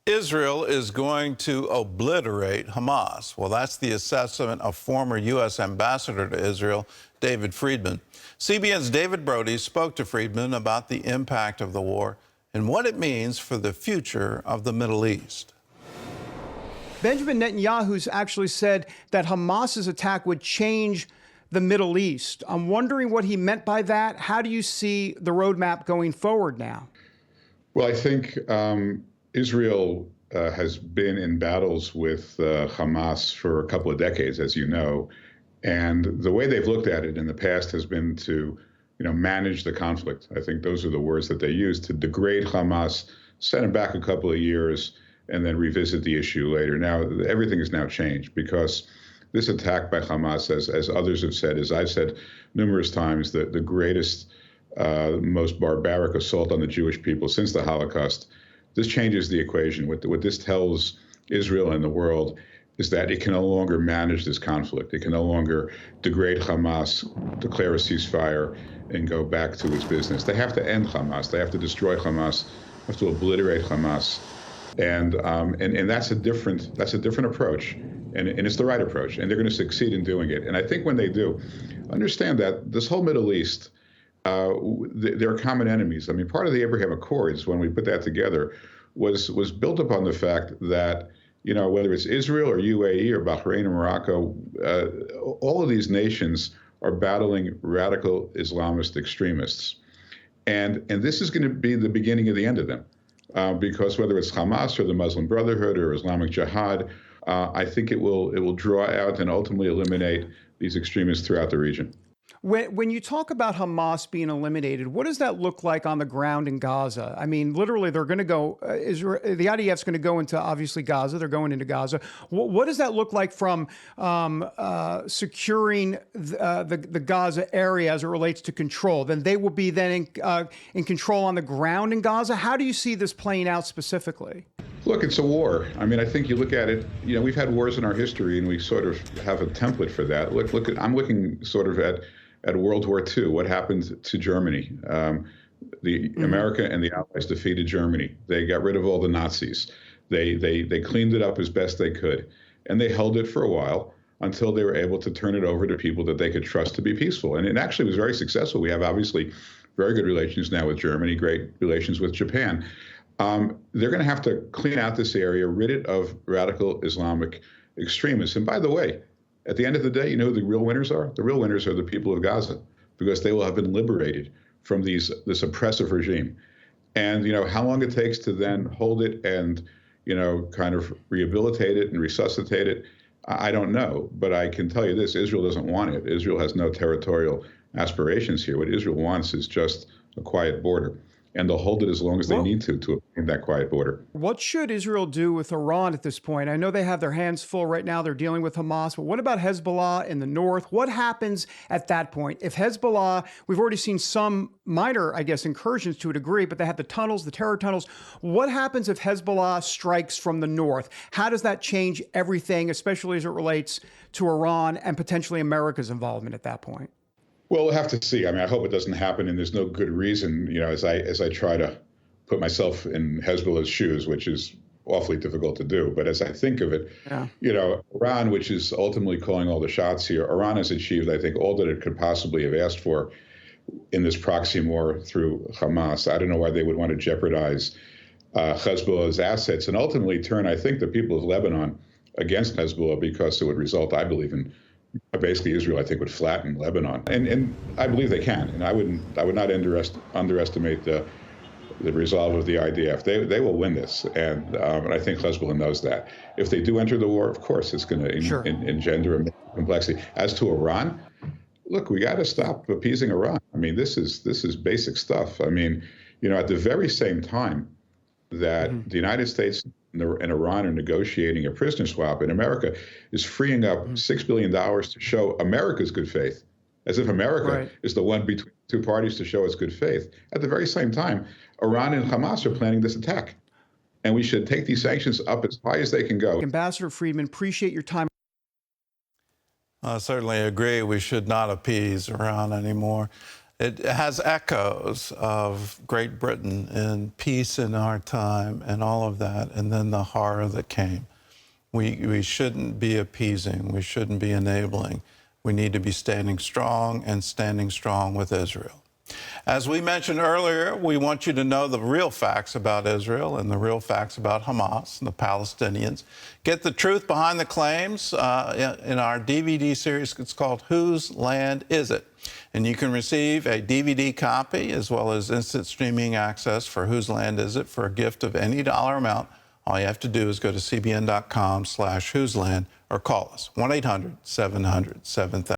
Israel is going to obliterate Hamas. Well, that's the assessment of former U.S. Ambassador to Israel, David Friedman. CBN's David Brody spoke to Friedman about the impact of the war and what it means for the future of the Middle East. Benjamin Netanyahu's actually said that Hamas's attack would change the Middle East. I'm wondering what he meant by that. How do you see the roadmap going forward now? Well, I think Israel has been in battles with Hamas for a couple of decades, as you know, and the way they've looked at it in the past has been to, manage the conflict. I think those are the words that they use, to degrade Hamas, send them back a couple of years, and then revisit the issue later. Now, everything has now changed because this attack by Hamas, as others have said, as I've said numerous times, the greatest, most barbaric assault on the Jewish people since the Holocaust. This changes the equation. What this tells Israel and the world is that it can no longer manage this conflict. It can no longer degrade Hamas, declare a ceasefire, and go back to its business. They have to end Hamas. They have to destroy Hamas. They have to obliterate Hamas. And that's a different approach, and it's the right approach, and they're going to succeed in doing it. And I think when they do, understand that this whole Middle East, there are common enemies. I mean, part of the Abraham Accords, when we put that together, was built upon the fact that, whether it's Israel or UAE or Bahrain or Morocco, all of these nations are battling radical Islamist extremists. And this is going to be the beginning of the end of them. Because whether it's Hamas or the Muslim Brotherhood or Islamic Jihad, I think it will draw out and ultimately eliminate these extremists throughout the region. When you talk about Hamas being eliminated, what does that look like on the ground in Gaza? I mean, literally, they're going to go, the IDF's going to go into, obviously, Gaza. They're going into Gaza. What does that look like from securing the Gaza area as it relates to control? Then they will be then in control on the ground in Gaza. How do you see this playing out specifically? Look, it's a war. I mean, I think you look at it, we've had wars in our history, and we sort of have a template for that. I'm looking sort of at World War II, what happened to Germany. America and the Allies defeated Germany. They got rid of all the Nazis. They cleaned it up as best they could. And they held it for a while until they were able to turn it over to people that they could trust to be peaceful. And it actually was very successful. We have obviously very good relations now with Germany, great relations with Japan. They're going to have to clean out this area, rid it of radical Islamic extremists. And by the way, at the end of the day, who the real winners are? The real winners are the people of Gaza, because they will have been liberated from this oppressive regime. And, how long it takes to then hold it and, kind of rehabilitate it and resuscitate it, I don't know. But I can tell you this, Israel doesn't want it. Israel has no territorial aspirations here. What Israel wants is just a quiet border. And they'll hold it as long as they need to obtain that quiet border. What should Israel do with Iran at this point? I know they have their hands full right now. They're dealing with Hamas. But what about Hezbollah in the north? What happens at that point? If Hezbollah, we've already seen some minor, incursions to a degree, but they have the tunnels, the terror tunnels. What happens if Hezbollah strikes from the north? How does that change everything, especially as it relates to Iran and potentially America's involvement at that point? Well, we'll have to see. I mean, I hope it doesn't happen, and there's no good reason, as I try to put myself in Hezbollah's shoes, which is awfully difficult to do. But as I think of it, Iran, which is ultimately calling all the shots here, Iran has achieved, I think, all that it could possibly have asked for in this proxy war through Hamas. I don't know why they would want to jeopardize Hezbollah's assets and ultimately turn, I think, the people of Lebanon against Hezbollah, because it would result, I believe, in basically Israel, I think, would flatten Lebanon, and I believe they can. And I would not underestimate the resolve of the IDF. They will win this, and I think Hezbollah knows that. If they do enter the war, of course, it's going to engender a complexity. As to Iran, look, we got to stop appeasing Iran. I mean, this is basic stuff. I mean, at the very same time that the United States and Iran are negotiating a prisoner swap, and America is freeing up $6 billion to show America's good faith, as if America is the one between two parties to show its good faith. At the very same time, Iran and Hamas are planning this attack. And we should take these sanctions up as high as they can go. Ambassador Friedman, appreciate your time. I certainly agree. We should not appease Iran anymore. It has echoes of Great Britain and peace in our time and all of that, and then the horror that came. We shouldn't be appeasing. We shouldn't be enabling. We need to be standing strong and standing strong with Israel. As we mentioned earlier, we want you to know the real facts about Israel and the real facts about Hamas and the Palestinians. Get the truth behind the claims in our DVD series. It's called Whose Land Is It? And you can receive a DVD copy as well as instant streaming access for Whose Land Is It for a gift of any dollar amount. All you have to do is go to cbn.com/whoseland or call us 1-800-700-7000.